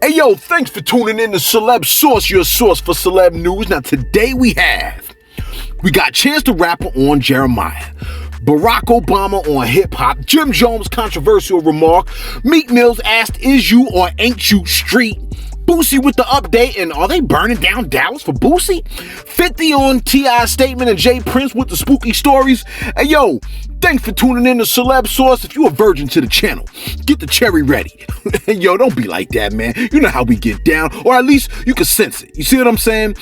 Hey yo, thanks for tuning in to Celebs Source, your source for celeb news. Now today we got Chance the Rapper on Jeremiah, Barack Obama on hip hop, Jim Jones' controversial remark, Meek Mill's asked is you or ain't you street, Boosie with the update, and are they burning down Dallas for Boosie? 50 on T.I.'s statement and Jay Prince with the spooky stories. Hey yo, thanks for tuning in to Celeb Source. If you a virgin to the channel, get the cherry ready. Yo, don't be like that, man. You know how we get down, or at least you can sense it. You see what I'm saying?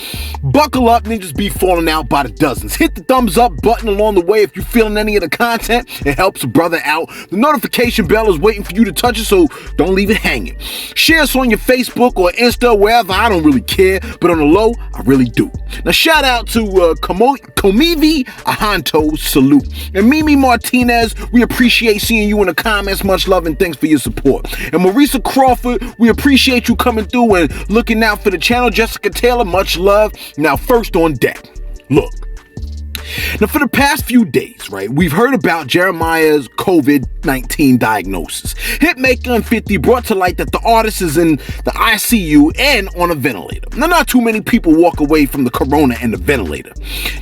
Buckle up, niggas be falling out by the dozens. Hit the thumbs up button along the way if you're feeling any of the content. It helps a brother out. The notification bell is waiting for you to touch it, so don't leave it hanging. Share us on your Facebook or Insta, wherever. I don't really care, but on the low, I really do. Now, shout out to Komivi Ahanto, salute. And Mimi Martinez, we appreciate seeing you in the comments. Much love and thanks for your support. And Marisa Crawford, we appreciate you coming through and looking out for the channel. Jessica Taylor, much love. Now, first on deck, look. Now, for the past few days, right, we've heard about Jeremiah's COVID-19 diagnosis. Hitmaker and 50 brought to light that the artist is in the ICU and on a ventilator. Now, not too many people walk away from the corona and the ventilator.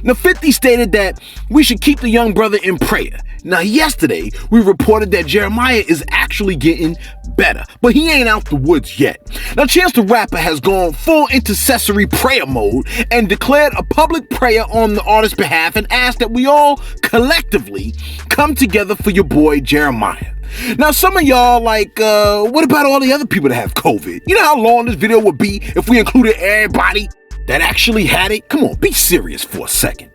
Now, 50 stated that we should keep the young brother in prayer. Now, yesterday, we reported that Jeremiah is actually getting better, but he ain't out the woods yet. Now, Chance the Rapper has gone full intercessory prayer mode and declared a public prayer on the artist's behalf and asked that we all collectively come together for your boy Jeremiah. Now, some of y'all like, what about all the other people that have COVID? You know how long this video would be if we included everybody that actually had it? Come on, be serious for a second.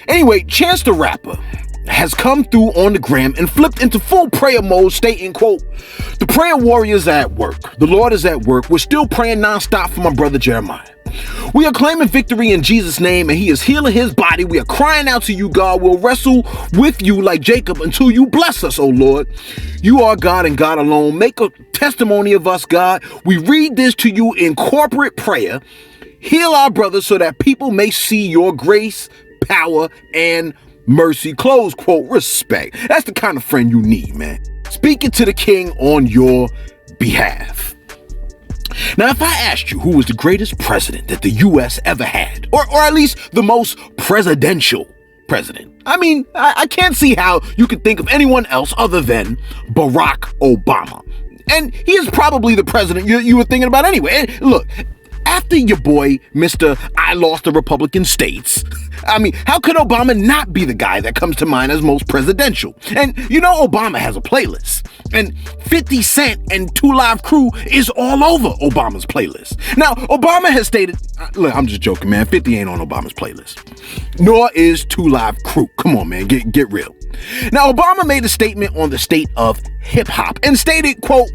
Anyway, Chance the Rapper has come through on the gram and flipped into full prayer mode, stating, quote, the prayer warriors at work. The Lord is at work. We're still praying nonstop for my brother Jeremiah. We are claiming victory in Jesus' name, and he is healing his body. We are crying out to you, God. We'll wrestle with you like Jacob until you bless us, oh Lord. You are God and God alone. Make a testimony of us, God. We read this to you in corporate prayer. Heal our brothers so that people may see your grace, power, and mercy, close quote, respect. That's the kind of friend you need, man. Speaking to the king on your behalf. Now, if I asked you who was the greatest president that the U.S. ever had, or at least the most presidential president, I mean, I can't see how you could think of anyone else other than Barack Obama. And he is probably the president you were thinking about anyway. And look, after your boy, Mr. I lost the Republican states, I mean, how could Obama not be the guy that comes to mind as most presidential? And you know Obama has a playlist. And 50 Cent and 2 Live Crew is all over Obama's playlist. Now, Obama has stated, look, I'm just joking, man. 50 ain't on Obama's playlist. Nor is 2 Live Crew. Come on, man, get real. Now, Obama made a statement on the state of hip hop and stated, quote,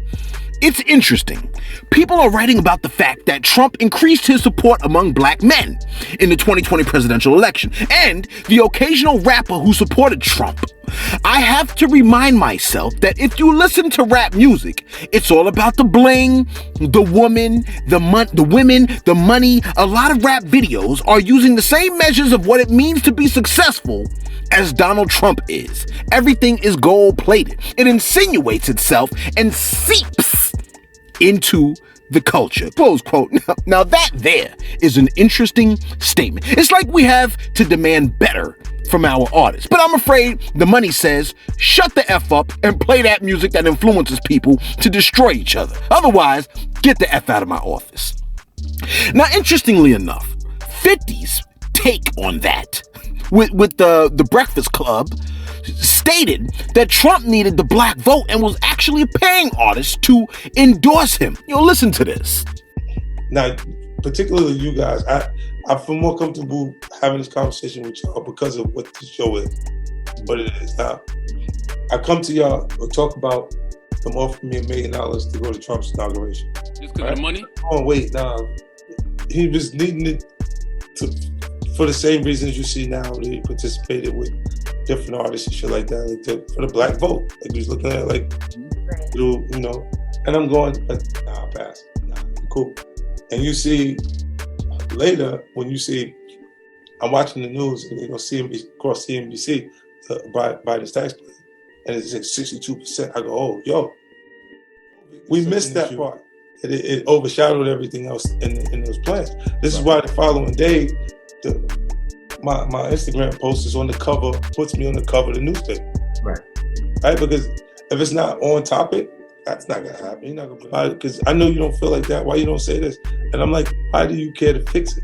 it's interesting. People are writing about the fact that Trump increased his support among black men in the 2020 presidential election and the occasional rapper who supported Trump. I have to remind myself that if you listen to rap music, it's all about the bling, the woman, the women, the money. A lot of rap videos are using the same measures of what it means to be successful as Donald Trump is. Everything is gold-plated. It insinuates itself and seeps into the culture. Close quote. Now that there is an interesting statement. It's like we have to demand better from our artists. But I'm afraid the money says, shut the F up and play that music that influences people to destroy each other. Otherwise, get the F out of my office. Now, interestingly enough, 50's take on that with the Breakfast Club stated that Trump needed the black vote and was actually paying artists to endorse him. Yo, listen to this. Now, particularly you guys, I feel more comfortable having this conversation with y'all because of what the show is, what it is. Now, I come to y'all to talk about them offering me $1 million to go to Trump's inauguration. Just because of the money? Oh, wait, nah. He was needing it for the same reasons you see now that he participated with different artists and shit like that, like for the black vote. Like he was looking at like, you know, and I'm going, nah, I'll pass. Nah, cool. And you see later when you see, I'm watching the news and you know CNBC, across CNBC, Biden's tax plan, and it's at 62%. I go, oh, yo, we missed that part. it overshadowed everything else in those plans. This is why the following day, my Instagram post is on the cover, puts me on the cover of the newspaper. Right. Because if it's not on topic, that's not gonna happen. You're not gonna, because I know you don't feel like that. Why you don't say this? And I'm like, why do you care to fix it?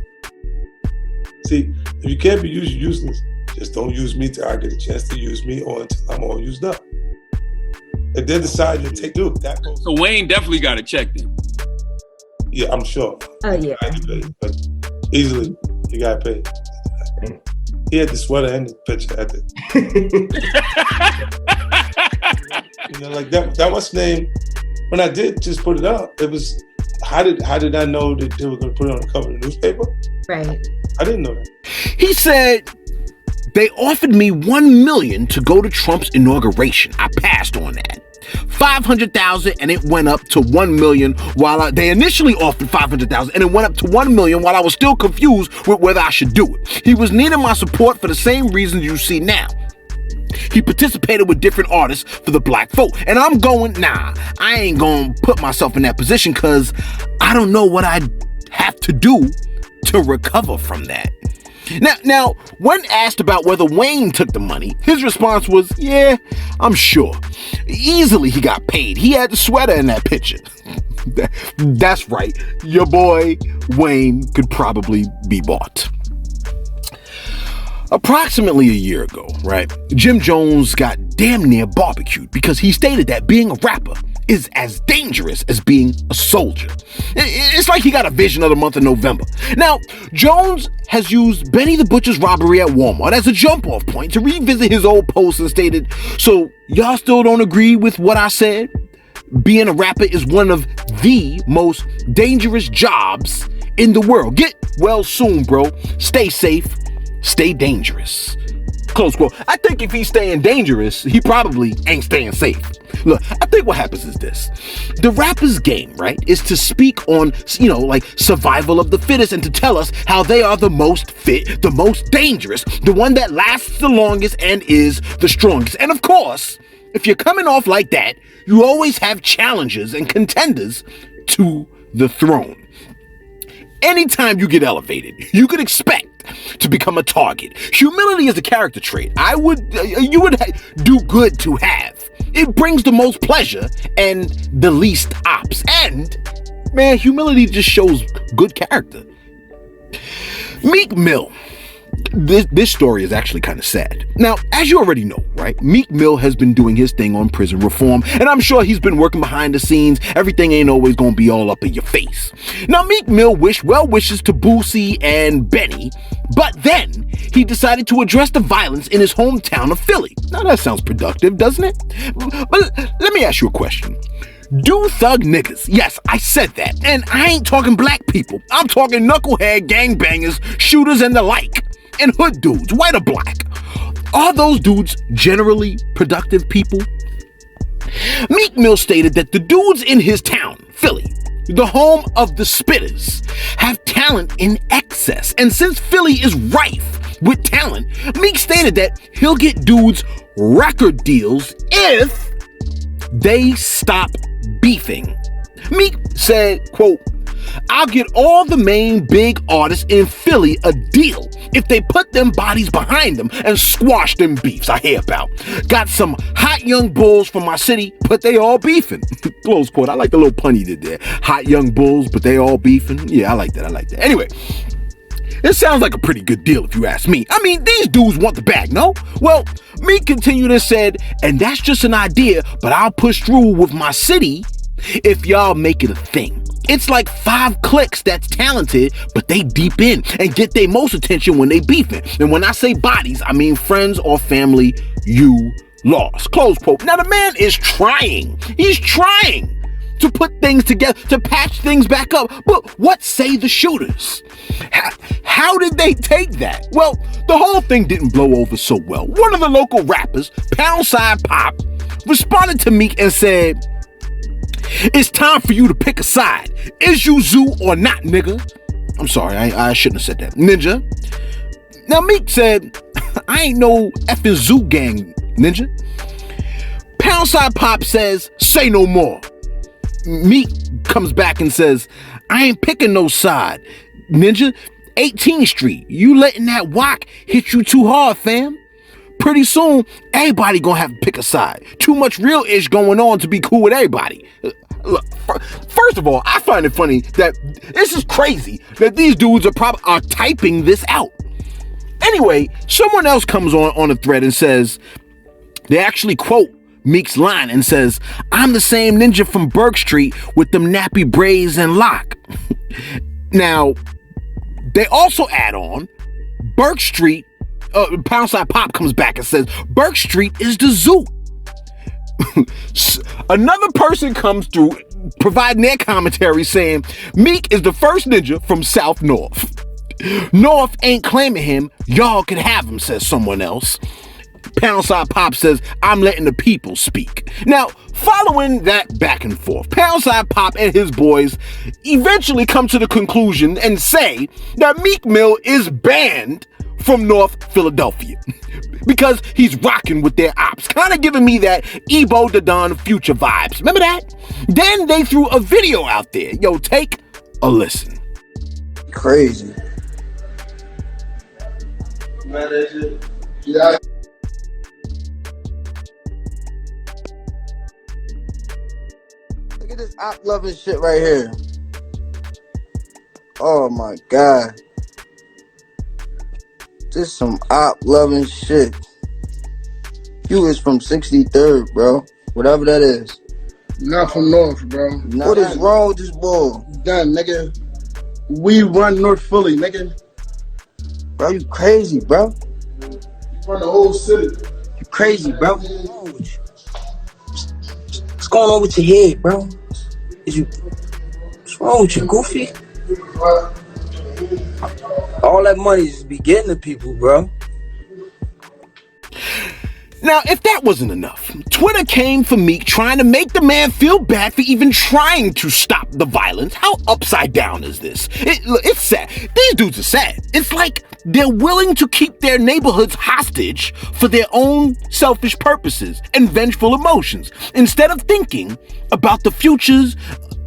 See, if you can't be used, you're useless. Just don't use me till I get a chance to use me, or until I'm all used up. If they decide to take that post. So Wayne definitely got a check then. Yeah, I'm sure. Oh yeah. But easily, you got paid. He had the sweater and the picture at the. Like that was name. When I did just put it up, it was. How did I know that they were going to put it on the cover of the newspaper? Right. I didn't know that. He said, they offered me $1 million to go to Trump's inauguration. I passed on that. $500,000 and it went up to $1 million they initially offered $500,000 and it went up to $1 million while I was still confused with whether I should do it. He was needing my support for the same reasons you see now. He participated with different artists for the black vote. And I'm going, I ain't going to put myself in that position because I don't know what I'd have to do to recover from that. Now, when asked about whether Wayne took the money, his response was, yeah, I'm sure. Easily he got paid. He had the sweater in that picture. That's right. Your boy Wayne could probably be bought. Approximately a year ago, right, Jim Jones got damn near barbecued because he stated that being a rapper is as dangerous as being a soldier. It's like he got a vision of the month of November. Now, Jones has used Benny the Butcher's robbery at Walmart as a jump-off point to revisit his old post and stated, so y'all still don't agree with what I said? Being a rapper is one of the most dangerous jobs in the world. Get well soon, bro. Stay safe. Stay dangerous. Close quote. I think if he's staying dangerous, he probably ain't staying safe. Look, I think what happens is this. The rapper's game, right, is to speak on, like survival of the fittest and to tell us how they are the most fit, the most dangerous, the one that lasts the longest and is the strongest. And of course, if you're coming off like that, you always have challengers and contenders to the throne. Anytime you get elevated, you could expect to become a target. Humility is a character trait you would do good to have. It brings the most pleasure and the least ops. And, man, humility just shows good character. Meek Mill. This story is actually kind of sad. Now, as you already know, right, Meek Mill has been doing his thing on prison reform, and I'm sure he's been working behind the scenes. Everything ain't always gonna be all up in your face. Now, Meek Mill well wishes to Boosie and Benny, but then he decided to address the violence in his hometown of Philly. Now, that sounds productive, doesn't it? But let me ask you a question. Do thug niggas, yes, I said that, and I ain't talking black people. I'm talking knucklehead gangbangers, shooters, and the like. And hood dudes, white or black. Are those dudes generally productive people? Meek Mill stated that the dudes in his town, Philly, the home of the spitters, have talent in excess. And since Philly is rife with talent, Meek stated that he'll get dudes record deals if they stop beefing. Meek said, quote, I'll get all the main big artists in Philly a deal if they put them bodies behind them and squash them beefs I hear about. Got some hot young bulls from my city, but they all beefing. Close quote. I like the little pun he did there. Hot young bulls, but they all beefing. Yeah, I like that. Anyway, it sounds like a pretty good deal if you ask me. I mean, these dudes want the bag, no? Well, Meek continued and said, and that's just an idea, but I'll push through with my city if y'all make it a thing. It's like 5 clicks that's talented, but they deep in and get their most attention when they beefing. And when I say bodies, I mean friends or family you lost. Close quote. Now the man is trying. He's trying to put things together, to patch things back up. But what say the shooters? How did they take that? Well, the whole thing didn't blow over so well. One of the local rappers, Poundside Pop, responded to Meek and said, it's time for you to pick a side. Is you Zoo or not, nigga? I'm sorry, I shouldn't have said that. Ninja. Now, Meek said, I ain't no effing Zoo gang, ninja. Poundside Pop says, say no more. Meek comes back and says, I ain't picking no side. Ninja, 18th Street, you letting that whack hit you too hard, fam. Pretty soon, everybody gonna have to pick a side. Too much real ish going on to be cool with everybody. Look, first of all, I find it funny that this is crazy that these dudes are typing this out. Anyway, someone else comes on the thread and says, they actually quote Meek's line and says, I'm the same ninja from Burke Street with them nappy braids and lock. Now, they also add on, Burke Street, Poundside Pop comes back and says, Burke Street is the zoo. Another person comes through providing their commentary saying, Meek is the first ninja from South North. North ain't claiming him, y'all can have him, says someone else. Poundside Pop says, I'm letting the people speak. Now, following that back and forth, Poundside Pop and his boys eventually come to the conclusion and say that Meek Mill is banned from North Philadelphia because he's rocking with their ops, kind of giving me that Ebo the Don Future vibes. Remember that? Then they threw a video out there. Yo, take a listen. Crazy. Man, that shit. Yeah. Look at this op loving shit right here. Oh my God. This some op loving shit. You is from 63rd, bro. Whatever that is. Not from North, bro. What is wrong with this boy? Done, nigga. We run North Philly, nigga. Bro, you crazy, bro. We run the whole city. You crazy, bro. What's going on with your head, bro? What's wrong with you, goofy? All that money just be getting to people, bro. Now, if that wasn't enough, Twitter came for Meek trying to make the man feel bad for even trying to stop the violence. How upside down is this? It's sad. These dudes are sad. It's like they're willing to keep their neighborhoods hostage for their own selfish purposes and vengeful emotions, instead of thinking about the futures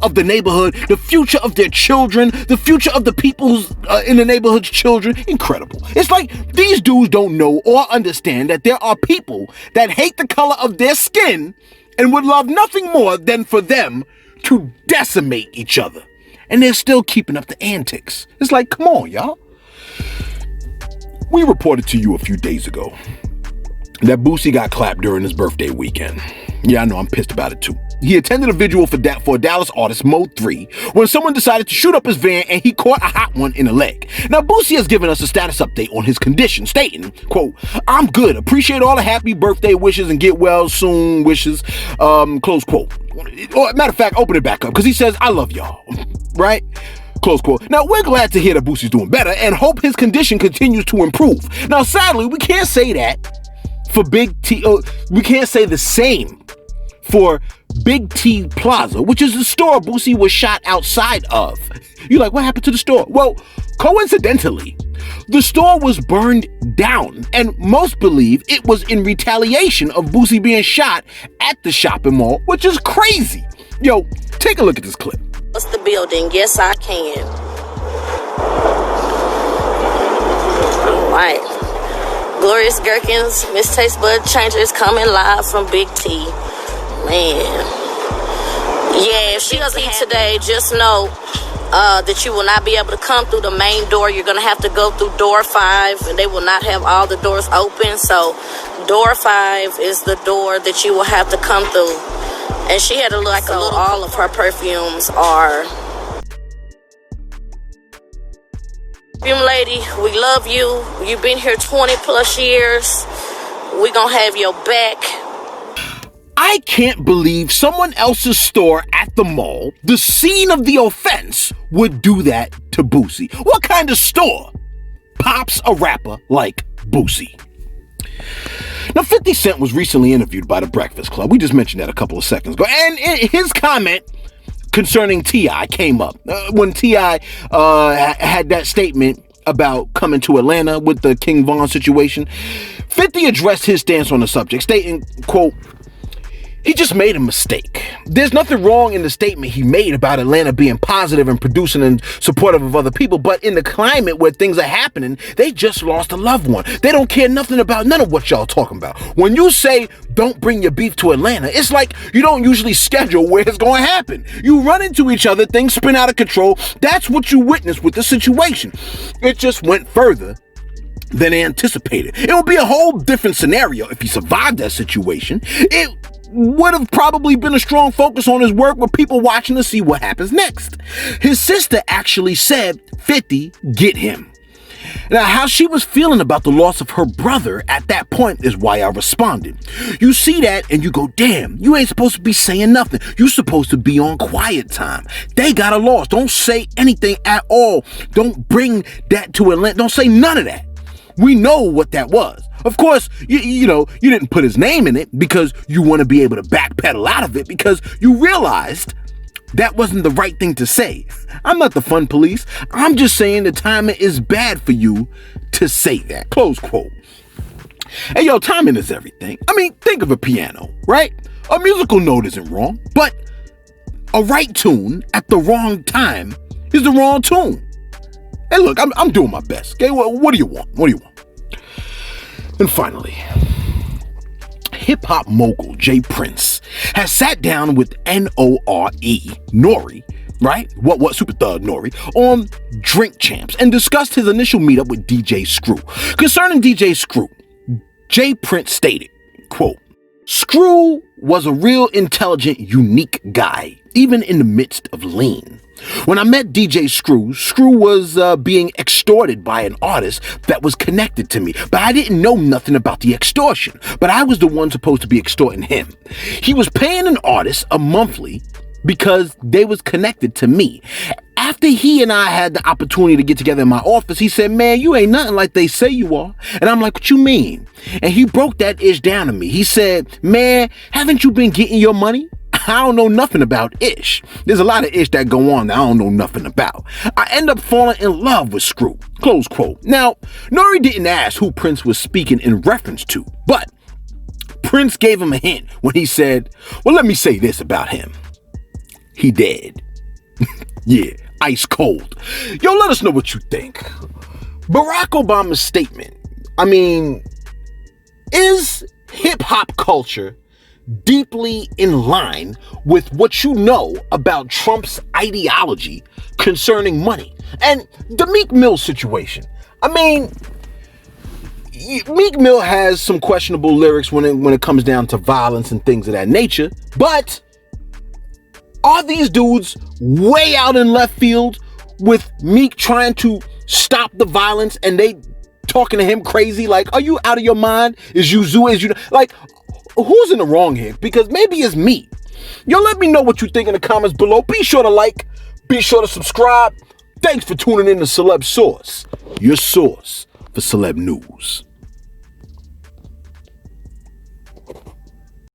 of the neighborhood, the future of their children, the future of the people's in the neighborhood's children. Incredible. It's like these dudes don't know or understand that there are people that hate the color of their skin and would love nothing more than for them to decimate each other. And they're still keeping up the antics. It's like, come on, y'all. We reported to you a few days ago that Boosie got clapped during his birthday weekend. Yeah, I know, I'm pissed about it too. He attended a vigil for a Dallas artist, Mode 3, when someone decided to shoot up his van and he caught a hot one in the leg. Now, Boosie has given us a status update on his condition, stating, quote, I'm good, appreciate all the happy birthday wishes and get well soon wishes, close quote. Or, matter of fact, open it back up, because he says, I love y'all, right? Close quote. Now, we're glad to hear that Boosie's doing better and hope his condition continues to improve. Now, sadly, we can't say that for Big T. We can't say the same for Big T Plaza, which is the store Boosie was shot outside of. You're like, what happened to the store? Well, coincidentally, the store was burned down, and most believe it was in retaliation of Boosie being shot at the shopping mall, which is crazy. Yo, take a look at this clip. What's the building? Yes, I can. All right. Glorious Gherkins, Miss Taste Bud Changer is coming live from Big T. Man. Yeah, if she doesn't eat today, just know that you will not be able to come through the main door. You're going to have to go through door 5, and they will not have all the doors open. So door 5 is the door that you will have to come through. And she had all of her perfumes are. Perfume lady, we love you. You've been here 20 plus years. We gonna have your back. I can't believe someone else's store at the mall, the scene of the offense, would do that to Boosie. What kind of store pops a rapper like Boosie? Now, 50 Cent was recently interviewed by The Breakfast Club. We just mentioned that a couple of seconds ago. And his comment concerning T.I. came up. When T.I. had that statement about coming to Atlanta with the King Von situation, 50 addressed his stance on the subject, stating, quote, He just made a mistake. There's nothing wrong in the statement he made about Atlanta being positive and producing and supportive of other people, but in the climate where things are happening, they just lost a loved one. They don't care nothing about none of what y'all talking about. When you say don't bring your beef to Atlanta, it's like you don't usually schedule where it's going to happen. You run into each other, things spin out of control. That's what you witnessed with the situation. It just went further than anticipated. It would be a whole different scenario if he survived that situation. It would have probably been a strong focus on his work with people watching to see what happens next. His sister actually said, 50, get him. Now, how she was feeling about the loss of her brother at that point is why I responded. You see that and you go, damn, you ain't supposed to be saying nothing. You supposed to be on quiet time. They got a loss. Don't say anything at all. Don't bring that to Atlanta. Don't say none of that. We know what that was. Of course, you know, you didn't put his name in it because you want to be able to backpedal out of it because you realized that wasn't the right thing to say. I'm not the fun police. I'm just saying the timing is bad for you to say that. Close quote. Hey, yo, timing is everything. I mean, think of a piano, right? A musical note isn't wrong, but a right tune at the wrong time is the wrong tune. Hey, look, I'm doing my best. Okay, what do you want? What do you want? And finally, hip-hop mogul Jay Prince has sat down with Nori, right? What Super Thug Nori, on Drink Champs and discussed his initial meetup with DJ Screw. Concerning DJ Screw, Jay Prince stated, quote, Screw was a real intelligent, unique guy, even in the midst of lean. When I met DJ Screw, Screw was being extorted by an artist that was connected to me, but I didn't know nothing about the extortion, but I was the one supposed to be extorting him. He was paying an artist a monthly because they was connected to me. After he and I had the opportunity to get together in my office, he said, man, you ain't nothing like they say you are. And I'm like, what you mean? And he broke that ish down to me. He said, man, haven't you been getting your money? I don't know nothing about ish. There's a lot of ish that go on that I don't know nothing about. I end up falling in love with Screw. Close quote. Now, Nori didn't ask who Prince was speaking in reference to, but Prince gave him a hint when he said, well, let me say this about him. He dead. Yeah, ice cold. Yo, let us know what you think. Barack Obama's statement, I mean, is hip-hop culture deeply in line with what you know about Trump's ideology concerning money? And the Meek Mill situation. I mean, Meek Mill has some questionable lyrics when it comes down to violence and things of that nature, but are these dudes way out in left field with Meek trying to stop the violence and they talking to him crazy? Like, are you out of your mind? Is you zoo? Is you like, who's in the wrong here? Because maybe it's me. Yo, let me know what you think in the comments below. Be sure to like, be sure to subscribe. Thanks for tuning in to Celebs Source, your source for celeb news.